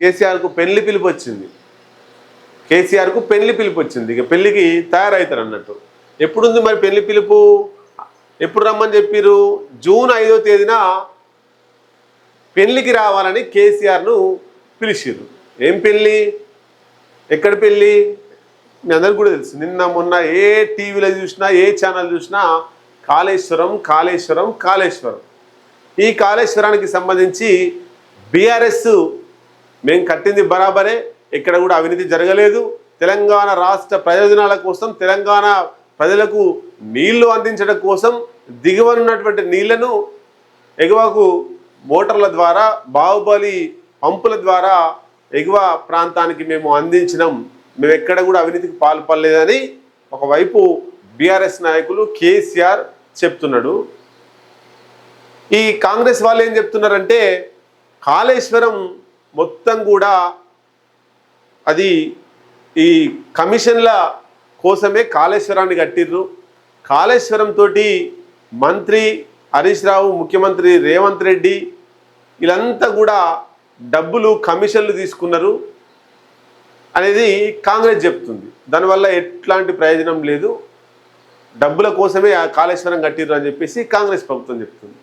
కేసీఆర్కు పెళ్లి పిలుపు వచ్చింది. కేసీఆర్కు పెళ్లి పిలుపు వచ్చింది. ఇక పెళ్లికి తయారవుతారు అన్నట్టు. ఎప్పుడుంది మరి పెళ్లి పిలుపు? ఎప్పుడు రమ్మని చెప్పారు? జూన్ 5వ తేదీన పెళ్లికి రావాలని కేసీఆర్ను పిలిచిర్రు. ఏం పెళ్ళి? ఎక్కడ పెళ్ళి? మీ అందరికి కూడా తెలుసు. నిన్న మొన్న ఏ టీవీలో చూసినా, ఏ ఛానల్ చూసినా కాళేశ్వరం కాళేశ్వరం కాళేశ్వరం. ఈ కాళేశ్వరానికి సంబంధించి బీఆర్ఎస్ మేము కట్టింది బరాబరే, ఎక్కడ కూడా అవినీతి జరగలేదు, తెలంగాణ రాష్ట్ర ప్రయోజనాల కోసం, తెలంగాణ ప్రజలకు నీళ్లు అందించడం కోసం దిగువనున్నటువంటి నీళ్లను ఎగువకు మోటార్ల ద్వారా, బాహుబలి పంపుల ద్వారా ఎగువ ప్రాంతానికి మేము అందించినాం, మేము ఎక్కడ కూడా అవినీతికి పాల్పడలేదని ఒకవైపు బీఆర్ఎస్ నాయకులు కేసీఆర్ చెప్తున్నాడు. ఈ కాంగ్రెస్ వాళ్ళు ఏం చెప్తున్నారంటే కాళేశ్వరం మొత్తం కూడా అది ఈ కమిషన్ల కోసమే కాళేశ్వరాన్ని కట్టిర్రు. కాళేశ్వరం తోటి మంత్రి హరీష్ రావు, ముఖ్యమంత్రి రేవంత్ రెడ్డి వీళ్ళంతా కూడా డబ్బులు కమిషన్లు తీసుకున్నారు అనేది కాంగ్రెస్ చెప్తుంది. దానివల్ల ఎట్లాంటి ప్రయోజనం లేదు, డబ్బుల కోసమే ఆ కాళేశ్వరం కట్టిర్రు అని చెప్పేసి కాంగ్రెస్ ప్రభుత్వం చెప్తుంది.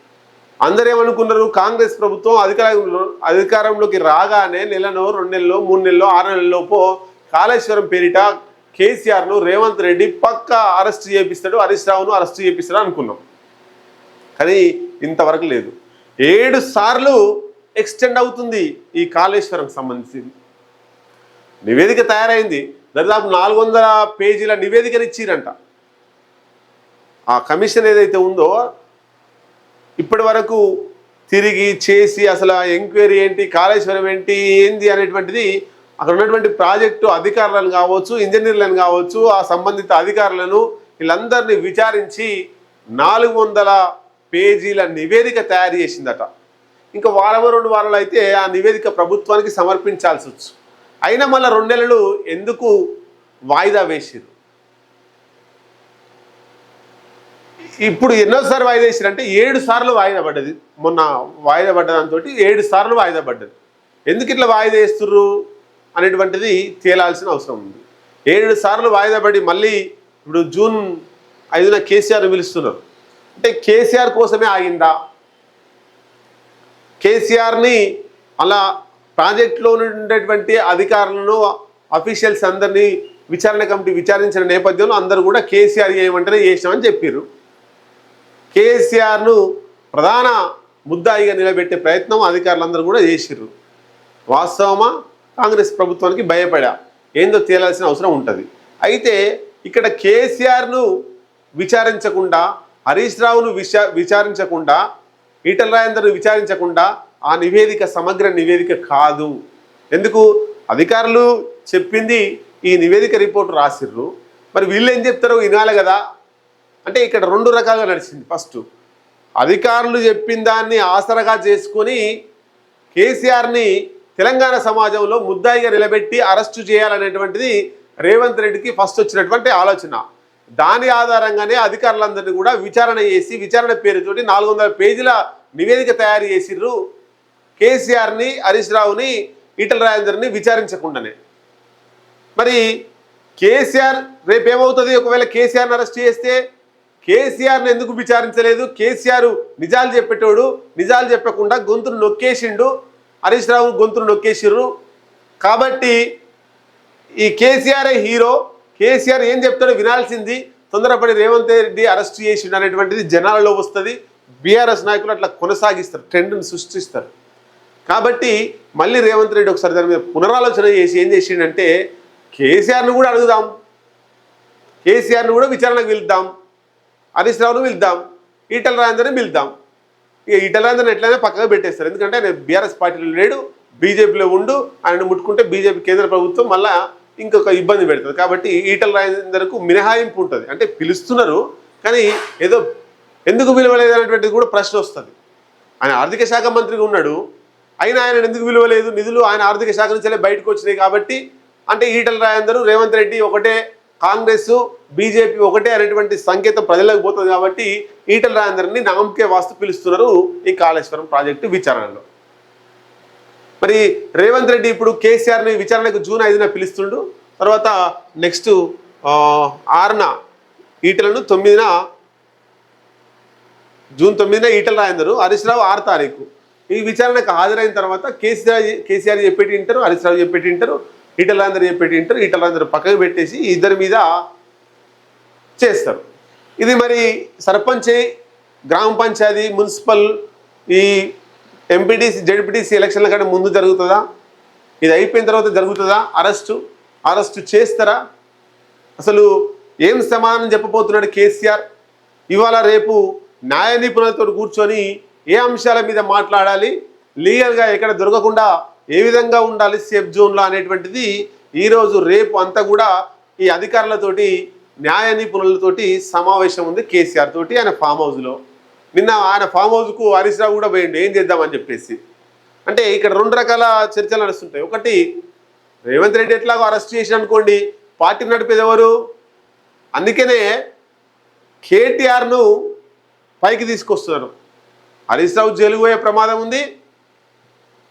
అందరూ ఏమనుకున్నారు? కాంగ్రెస్ ప్రభుత్వం అధికారంలోకి రాగానే నెలనో, 2 నెలల్లో, 3 నెలల్లో, 6 నెలల్లోపో కాళేశ్వరం పేరిట కేసీఆర్ను రేవంత్ రెడ్డి పక్కా అరెస్ట్ చేపిస్తాడు, హరీష్ రావును అరెస్ట్ చేపిస్తాడు అనుకున్నాం. కానీ ఇంతవరకు లేదు. 7 సార్లు ఎక్స్టెండ్ అవుతుంది ఈ కాళేశ్వరం సంబంధించి. నివేదిక తయారైంది, దాదాపు 400 పేజీల నివేదికను ఇచ్చిరంట. ఆ కమిషన్ ఏదైతే ఉందో ఇప్పటి వరకు తిరిగి చేసి అసలు ఆ ఎంక్వైరీ ఏంటి, కాళేశ్వరం ఏంటి, ఏంది అనేటువంటిది అక్కడ ఉన్నటువంటి ప్రాజెక్టు అధికారులను కావచ్చు, ఇంజనీర్లను కావచ్చు, ఆ సంబంధిత అధికారులను వీళ్ళందరినీ విచారించి 400 పేజీల నివేదిక తయారు చేసిందట. ఇంకా వారమో 2 వారాలు అయితే ఆ నివేదిక ప్రభుత్వానికి సమర్పించాల్సి వచ్చు. అయినా మళ్ళీ 2 నెలలు ఎందుకు వాయిదా వేసిరు? ఇప్పుడు ఎన్నోసార్లు వాయిదా వేసిరంటే 7 సార్లు వాయిదా పడ్డది. మొన్న వాయిదా పడ్డ దాంతో 7 సార్లు వాయిదా పడ్డది. ఎందుకు ఇట్లా వాయిదా వేస్తుర్రు అనేటువంటిది తేలాల్సిన అవసరం ఉంది. 7 సార్లు వాయిదా పడి మళ్ళీ ఇప్పుడు జూన్ 5న కేసీఆర్ పిలుస్తున్నారు. అంటే కేసీఆర్ కోసమే ఆగిందా? కేసీఆర్ని అలా ప్రాజెక్టులో ఉండేటువంటి అధికారులను, అఫీషియల్స్ అందరినీ విచారణ కమిటీ విచారించిన నేపథ్యంలో అందరూ కూడా కేసీఆర్ ఏమంటేనే చేసినామని చెప్పారు. కేసీఆర్ను ప్రధాన ముద్దాయిగా నిలబెట్టే ప్రయత్నం అధికారులందరూ కూడా చేసిర్రు. వాస్తవమా? కాంగ్రెస్ ప్రభుత్వానికి భయపడా ఏందో తేలాల్సిన అవసరం ఉంటుంది. అయితే ఇక్కడ కేసీఆర్ను విచారించకుండా, హరీష్ రావును విచారించకుండా, ఈటల రాజేందర్ను విచారించకుండా ఆ నివేదిక సమగ్ర నివేదిక కాదు. ఎందుకు? అధికారులు చెప్పింది ఈ నివేదిక రిపోర్టు రాసిర్రు, మరి వీళ్ళు ఏం చెప్తారో వినాలి కదా. అంటే ఇక్కడ 2 రకాలుగా నడిచింది. ఫస్ట్ అధికారులు చెప్పిన దాన్ని ఆసరగా చేసుకొని కేసీఆర్ని తెలంగాణ సమాజంలో ముద్దాయిగా నిలబెట్టి అరెస్టు చేయాలనేటువంటిది రేవంత్ రెడ్డికి ఫస్ట్ వచ్చినటువంటి ఆలోచన. దాని ఆధారంగానే అధికారులందరినీ కూడా విచారణ చేసి, విచారణ పేరుతోటి 400 పేజీల నివేదిక తయారు చేసిర్రు. కేసీఆర్ని, హరీష్ రావుని, ఈటల రాజేందర్ని విచారించకుండానే. మరి కేసీఆర్ రేపేమవుతుంది? ఒకవేళ కేసీఆర్ని అరెస్ట్ చేస్తే కేసీఆర్ని ఎందుకు విచారించలేదు? కేసీఆర్ నిజాలు చెప్పేటోడు, నిజాలు చెప్పకుండా గొంతును నొక్కేసిండు, హరీష్ రావు గొంతును నొక్కేసిర్రు. కాబట్టి ఈ కేసీఆర్ హీరో, కేసీఆర్ ఏం చెప్తాడో వినాల్సింది. తొందరపడి రేవంత్ రెడ్డి అరెస్ట్ చేసిండు అనేటువంటిది జనాలలో వస్తుంది. బీఆర్ఎస్ నాయకులు అట్లా కొనసాగిస్తారు, ట్రెండ్ని సృష్టిస్తారు. కాబట్టి మళ్ళీ రేవంత్ రెడ్డి ఒకసారి దాని మీద పునరాలోచన చేసి ఏం చేసిండంటే కేసీఆర్ను కూడా అడుగుదాం, కేసీఆర్ను కూడా విచారణకు పిలుద్దాం, హరీష్ రావును పిలుద్దాం, ఈటల రాజేందర్ని పిలుద్దాం. ఇక ఈటల రాజేందర్ని ఎట్లయినా పక్కగా పెట్టేస్తారు. ఎందుకంటే ఆయన బీఆర్ఎస్ పార్టీలో లేడు, బీజేపీలో ఉండు, ఆయన ముట్టుకుంటే బీజేపీ కేంద్ర ప్రభుత్వం మళ్ళీ ఇంకొక ఇబ్బంది పెడుతుంది. కాబట్టి ఈటల రాజేందర్కు మినహాయింపు ఉంటుంది. అంటే పిలుస్తున్నారు కానీ ఏదో ఎందుకు పిలవలేదు అనేటువంటిది కూడా ప్రశ్న వస్తుంది. ఆయన ఆర్థిక శాఖ మంత్రిగా ఉన్నాడు, అయినా ఆయన ఎందుకు పిలవలేదు? నిధులు ఆయన ఆర్థిక శాఖ నుంచి బయటకు వచ్చినాయి కాబట్టి. అంటే ఈటల రాజేందర్, రేవంత్ రెడ్డి ఒకటే, కాంగ్రెస్ బీజేపీ ఒకటే అనేటువంటి సంకేతం ప్రజలకు పోతుంది. కాబట్టి ఈటల రాజేందర్ని నామకే వాస్తు పిలుస్తున్నారు ఈ కాళేశ్వరం ప్రాజెక్టు విచారణలో. మరి రేవంత్ రెడ్డి ఇప్పుడు కేసీఆర్ని విచారణకు జూన్ 5న పిలుస్తుండు. తర్వాత నెక్స్ట్ 6న ఈటలను 9న జూన్ 9న ఈటల రాజేందర్, హరీష్ రావు 6 తారీఖు ఈ విచారణకు హాజరైన తర్వాత కేసీఆర్ చెప్పేటి వింటారు, హరీష్ రావు చెప్పేటి వింటారు, ఈటల రాజేందర్ చెప్పేటి వింటారు. ఈటల రాజేందర్ పక్కకు పెట్టేసి ఇద్దరి మీద చేస్తారు. ఇది మరి సర్పంచ్, గ్రామ పంచాయతీ, మున్సిపల్, ఈ ఎంపీటీసీ, జడ్పీటీసీ ఎలక్షన్ల కంటే ముందు జరుగుతుందా? ఇది అయిపోయిన తర్వాత జరుగుతుందా? అరెస్టు చేస్తారా? అసలు ఏం సమాధానం చెప్పబోతున్నాడు కేసీఆర్? ఇవాళ రేపు న్యాయ నిపుణులతో కూర్చొని ఏ అంశాల మీద మాట్లాడాలి, లీగల్గా ఎక్కడ దొరకకుండా ఏ విధంగా ఉండాలి సేఫ్ జోన్లో అనేటువంటిది ఈరోజు రేపు అంతా కూడా ఈ అధికారులతోటి, న్యాయ నిపుణులతోటి సమావేశం ఉంది కేసీఆర్ తోటి ఆయన ఫామ్ హౌస్లో. నిన్న ఆయన ఫామ్ హౌస్కు హరీష్ రావు కూడా పోయిండు ఏం చేద్దామని చెప్పేసి. అంటే ఇక్కడ 2 రకాల చర్చలు నడుస్తుంటాయి. ఒకటి, రేవంత్ రెడ్డి ఎట్లాగో అరెస్ట్ చేసి అనుకోండి, పార్టీ నడిపేది ఎవరు? అందుకనే కేటీఆర్ను పైకి తీసుకొస్తున్నారు. హరీష్ రావు జైలుకు పోయే ప్రమాదం ఉంది,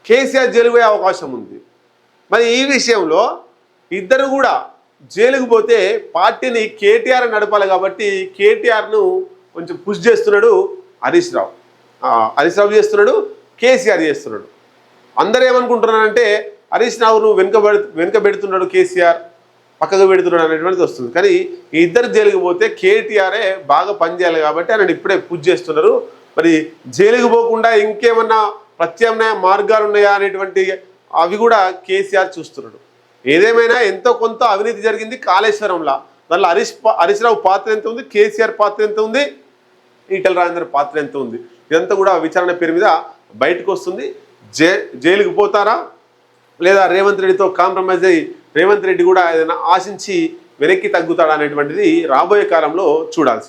కేసీఆర్ జైలుకు పోయే అవకాశం ఉంది. మరి ఈ విషయంలో ఇద్దరు కూడా జైలుకు పోతే పార్టీని కేటీఆర్ నడపాలి కాబట్టి కేటీఆర్ను కొంచెం పుష్ చేస్తున్నాడు హరీష్ రావు చేస్తున్నాడు, కేసీఆర్ చేస్తున్నాడు. అందరూ ఏమనుకుంటున్నారంటే హరీష్ రావును వెనుక పెడుతున్నాడు కేసీఆర్, పక్కకు పెడుతున్నాడు అనేటువంటిది వస్తుంది. కానీ ఈ ఇద్దరు జైలుకు పోతే కేటీఆరే బాగా పనిచేయాలి కాబట్టి ఆయన ఇప్పుడే పుష్ చేస్తున్నారు. మరి జైలుకు పోకుండా ఇంకేమన్నా ప్రత్యామ్నాయ మార్గాలు ఉన్నాయా అనేటువంటి అవి కూడా కేసీఆర్ చూస్తున్నాడు. ఏదేమైనా ఎంతో కొంత అవినీతి జరిగింది కాళేశ్వరంలో. దానిలో హరీష్ రావు పాత్ర ఎంత ఉంది, కేసీఆర్ పాత్ర ఎంత ఉంది, ఈటల రాజేందర్ పాత్ర ఎంత ఉంది, ఇదంతా కూడా విచారణ పేరు మీద బయటకు వస్తుంది. జైలుకు పోతారా లేదా రేవంత్ రెడ్డితో కాంప్రమైజ్ అయ్యి రేవంత్ రెడ్డి కూడా ఏదైనా ఆశించి వెనక్కి తగ్గుతాడా అనేటువంటిది రాబోయే కాలంలో చూడాల్సి.